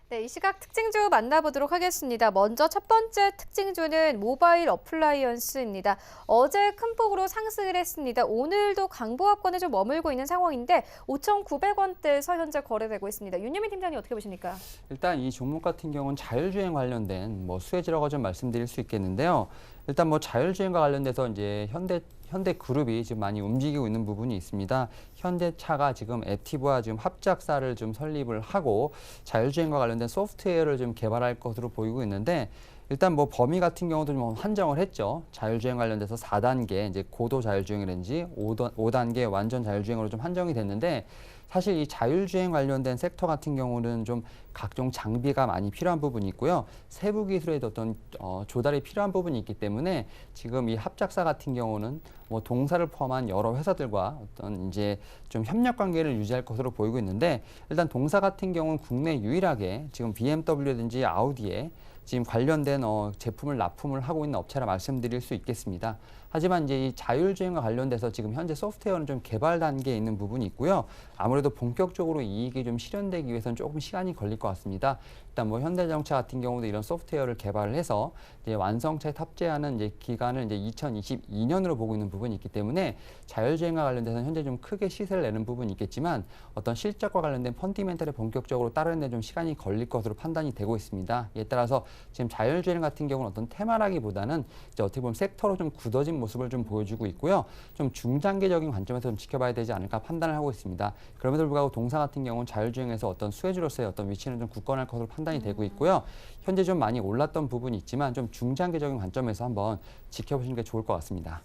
네, 이 시각 특징주 만나보도록 하겠습니다. 먼저 첫 번째 특징주는 모바일 어플라이언스입니다. 어제 큰 폭으로 상승을 했습니다. 오늘도 강보합권에 좀 머물고 있는 상황인데 5,900원대에서 현재 거래되고 있습니다. 윤여민 팀장님 어떻게 보십니까? 일단 이 종목 같은 경우는 자율주행 관련된 수혜지라고 좀 말씀드릴 수 있겠는데요. 일단 자율주행과 관련돼서 이제 현대그룹이 지금 많이 움직이고 있는 부분이 있습니다. 현대차가 지금 애티브와 지금 합작사를 좀 설립을 하고 자율주행과 관련된 소프트웨어를 좀 개발할 것으로 보이고 있는데 일단 범위 같은 경우도 좀 한정을 했죠. 자율주행 관련돼서 4단계 이제 고도 자율주행이라든지 5단계 완전 자율주행으로 좀 한정이 됐는데 사실 이 자율주행 관련된 섹터 같은 경우는 좀 각종 장비가 많이 필요한 부분이 있고요. 세부 기술의 어떤 조달이 필요한 부분이 있기 때문에 지금 이 합작사 같은 경우는 동사를 포함한 여러 회사들과 어떤 이제 좀 협력 관계를 유지할 것으로 보이고 있는데 일단 동사 같은 경우는 국내 유일하게 지금 BMW라든지 아우디에 지금 관련된 제품을 납품을 하고 있는 업체라 말씀드릴 수 있겠습니다. 하지만 이제 이 자율주행과 관련돼서 지금 현재 소프트웨어는 좀 개발 단계에 있는 부분이 있고요. 아무래도 본격적으로 이익이 좀 실현되기 위해서는 조금 시간이 걸릴 것 같습니다. 일단 현대자동차 같은 경우도 이런 소프트웨어를 개발을 해서 이제 완성차에 탑재하는 이제 기간을 이제 2022년으로 보고 있는 부분이 있기 때문에 자율주행과 관련돼서는 현재 좀 크게 시세를 내는 부분이 있겠지만 어떤 실적과 관련된 펀디멘털에 본격적으로 따르는 데 좀 시간이 걸릴 것으로 판단이 되고 있습니다. 이에 따라서 지금 자율주행 같은 경우는 어떤 테마라기보다는 이제 어떻게 보면 섹터로 좀 굳어진 모습을 좀 보여주고 있고요. 좀 중장기적인 관점에서 좀 지켜봐야 되지 않을까 판단을 하고 있습니다. 그럼에도 불구하고 동사 같은 경우는 자율주행에서 어떤 수혜주로서의 어떤 위치는 좀 굳건할 것으로 판단이 되고 있고요. 현재 좀 많이 올랐던 부분이 있지만 좀 중장기적인 관점에서 한번 지켜보시는 게 좋을 것 같습니다.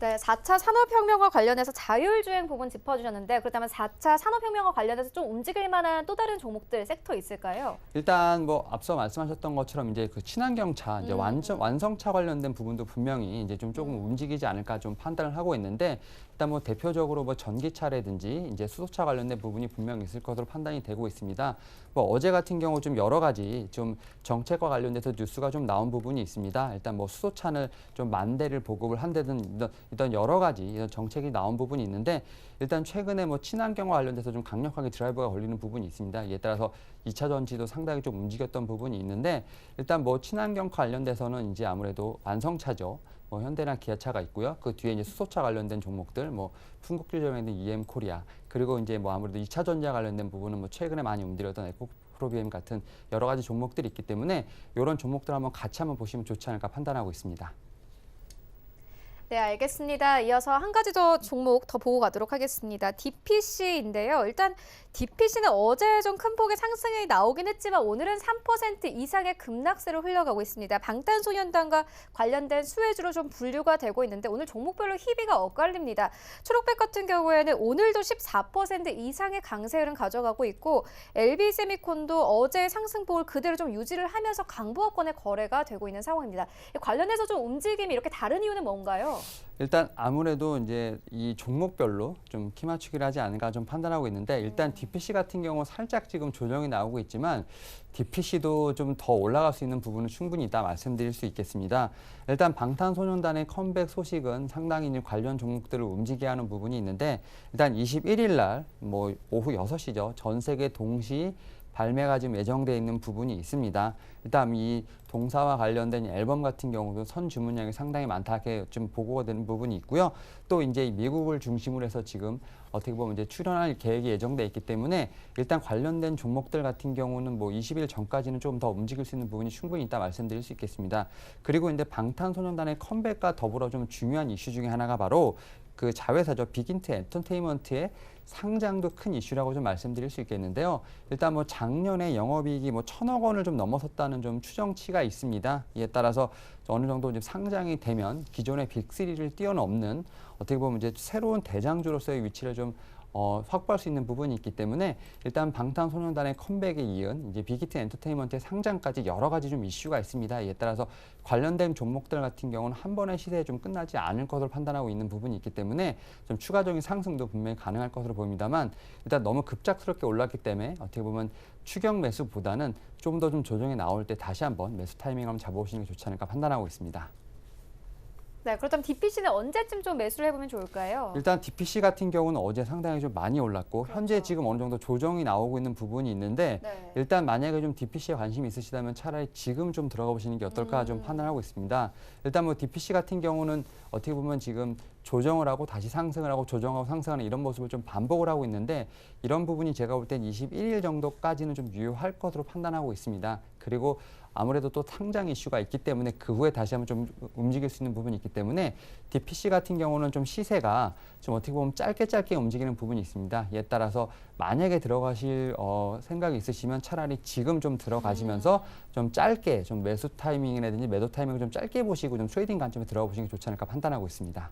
네, 4차 산업혁명과 관련해서 자율주행 부분 짚어주셨는데 그렇다면 4차 산업혁명과 관련해서 좀 움직일 만한 또 다른 종목들, 섹터 있을까요? 일단 앞서 말씀하셨던 것처럼 이제 그 친환경차, 이제 완성차 관련된 부분도 분명히 이제 좀 조금 움직이지 않을까 좀 판단을 하고 있는데 일단 대표적으로 전기차라든지 이제 수소차 관련된 부분이 분명히 있을 것으로 판단이 되고 있습니다. 어제 같은 경우 좀 여러 가지 좀 정책과 관련돼서 뉴스가 좀 나온 부분이 있습니다. 일단 수소차를 좀 10,000대를 보급을 한다든 이런 여러 가지 이런 정책이 나온 부분이 있는데 일단 최근에 친환경과 관련돼서 좀 강력하게 드라이버가 걸리는 부분이 있습니다. 이에 따라서 2차 전지도 상당히 좀 움직였던 부분이 있는데 일단 친환경 관련돼서는 이제 아무래도 완성차죠. 현대나 기아차가 있고요. 그 뒤에 이제 수소차 관련된 종목들, 풍국주점에 있는 EM 코리아, 그리고 이제 아무래도 2차 전지와 관련된 부분은 최근에 많이 움직였던 에코프로비엠 같은 여러 가지 종목들이 있기 때문에 이런 종목들 한번 같이 한번 보시면 좋지 않을까 판단하고 있습니다. 네, 알겠습니다. 이어서 한 가지 더 종목 더 보고 가도록 하겠습니다. DPC인데요. 일단 DPC는 어제 좀 큰 폭의 상승이 나오긴 했지만 오늘은 3% 이상의 급락세로 흘러가고 있습니다. 방탄소년단과 관련된 수혜주로 좀 분류가 되고 있는데 오늘 종목별로 희비가 엇갈립니다. 초록백 같은 경우에는 오늘도 14% 이상의 강세를 가져가고 있고 LB세미콘도 어제 상승폭을 그대로 좀 유지를 하면서 강보합권의 거래가 되고 있는 상황입니다. 관련해서 좀 움직임이 이렇게 다른 이유는 뭔가요? 일단 아무래도 이제 이 종목별로 좀 키 맞추기를 하지 않을까 좀 판단하고 있는데 일단 DPC 같은 경우 살짝 지금 조정이 나오고 있지만 DPC도 좀 더 올라갈 수 있는 부분은 충분히 있다 말씀드릴 수 있겠습니다. 일단 방탄소년단의 컴백 소식은 상당히 관련 종목들을 움직이게 하는 부분이 있는데 일단 21일 날 오후 6시죠. 전 세계 동시 발매가 지금 예정되어 있는 부분이 있습니다. 일단 이 동사와 관련된 앨범 같은 경우도 선 주문량이 상당히 많다게 좀 보고가 되는 부분이 있고요. 또 이제 미국을 중심으로 해서 지금 어떻게 보면 이제 출연할 계획이 예정돼 있기 때문에 일단 관련된 종목들 같은 경우는 20일 전까지는 좀 더 움직일 수 있는 부분이 충분히 있다 말씀드릴 수 있겠습니다. 그리고 이제 방탄소년단의 컴백과 더불어 좀 중요한 이슈 중에 하나가 바로 그 자회사죠. 빅힌트 엔터테인먼트의 상장도 큰 이슈라고 좀 말씀드릴 수 있겠는데요. 일단 작년에 영업이익이 1,000억 원을 좀 넘어섰다는 좀 추정치가 있습니다. 이에 따라서 어느 정도 이제 상장이 되면 기존의 빅3를 뛰어넘는 어떻게 보면 이제 새로운 대장주로서의 위치를 좀 확보할 수 있는 부분이 있기 때문에 일단 방탄소년단의 컴백에 이은 이제 빅히트 엔터테인먼트의 상장까지 여러 가지 좀 이슈가 있습니다. 이에 따라서 관련된 종목들 같은 경우는 한 번의 시세에 좀 끝나지 않을 것으로 판단하고 있는 부분이 있기 때문에 좀 추가적인 상승도 분명히 가능할 것으로 보입니다만 일단 너무 급작스럽게 올랐기 때문에 어떻게 보면 추격 매수보다는 좀 더 좀 조정이 나올 때 다시 한번 매수 타이밍을 한번 잡아보시는 게 좋지 않을까 판단하고 있습니다. 네, 그렇다면 DPC는 언제쯤 좀 매수를 해보면 좋을까요? 일단 DPC 같은 경우는 어제 상당히 좀 많이 올랐고 그렇죠. 현재 지금 어느 정도 조정이 나오고 있는 부분이 있는데 네. 일단 만약에 좀 DPC에 관심이 있으시다면 차라리 지금 좀 들어가 보시는 게 어떨까 좀 판단하고 있습니다. 일단 뭐 DPC 같은 경우는 어떻게 보면 지금 조정을 하고 다시 상승을 하고 조정하고 상승하는 이런 모습을 좀 반복을 하고 있는데 이런 부분이 제가 볼 땐 21일 정도까지는 좀 유효할 것으로 판단하고 있습니다. 그리고 아무래도 또 상장 이슈가 있기 때문에 그 후에 다시 한번 좀 움직일 수 있는 부분이 있기 때문에 DPC 같은 경우는 좀 시세가 좀 어떻게 보면 짧게 움직이는 부분이 있습니다. 이에 따라서 만약에 들어가실 생각이 있으시면 차라리 지금 좀 들어가시면서 좀 짧게 좀 매수 타이밍이라든지 매도 타이밍을 좀 짧게 보시고 좀 트레이딩 관점에 들어가 보시는 게 좋지 않을까 판단하고 있습니다.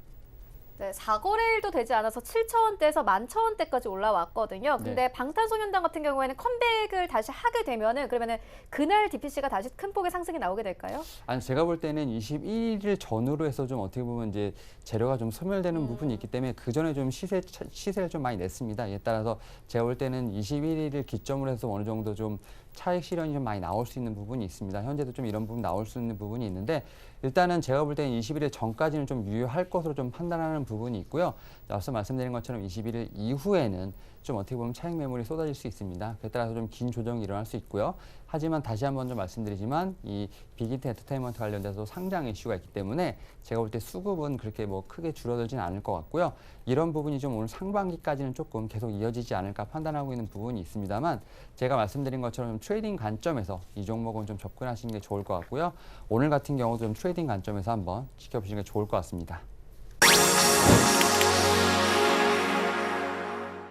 네, 4거래일도 되지 않아서 7,000원대에서 11,000원대까지 올라왔거든요. 근데 방탄소년단 같은 경우에는 컴백을 다시 하게 되면은 그러면은 그날 DPC가 다시 큰 폭의 상승이 나오게 될까요? 아니 제가 볼 때는 21일 전후로 해서 좀 어떻게 보면 이제 재료가 좀 소멸되는 부분이 있기 때문에 그 전에 좀 시세를 좀 많이 냈습니다. 이에 따라서 제가 볼 때는 21일을 기점으로 해서 어느 정도 좀 차익 실현이 좀 많이 나올 수 있는 부분이 있습니다. 현재도 좀 이런 부분 나올 수 있는 부분이 있는데 일단은 제가 볼 때는 21일 전까지는 좀 유효할 것으로 좀 판단하는 부분이 있고요. 앞서 말씀드린 것처럼 21일 이후에는 좀 어떻게 보면 차익 매물이 쏟아질 수 있습니다. 그에 따라서 좀 긴 조정이 일어날 수 있고요. 하지만 다시 한번 좀 말씀드리지만 이 빅히트 엔터테인먼트 관련돼서 상장 이슈가 있기 때문에 제가 볼 때 수급은 그렇게 뭐 크게 줄어들지는 않을 것 같고요. 이런 부분이 좀 오늘 상반기까지는 조금 계속 이어지지 않을까 판단하고 있는 부분이 있습니다만 제가 말씀드린 것처럼 좀 트레이딩 관점에서 이 종목은 좀 접근하시는 게 좋을 것 같고요. 오늘 같은 경우도 좀 트레이딩 관점에서 한번 지켜보시는 게 좋을 것 같습니다.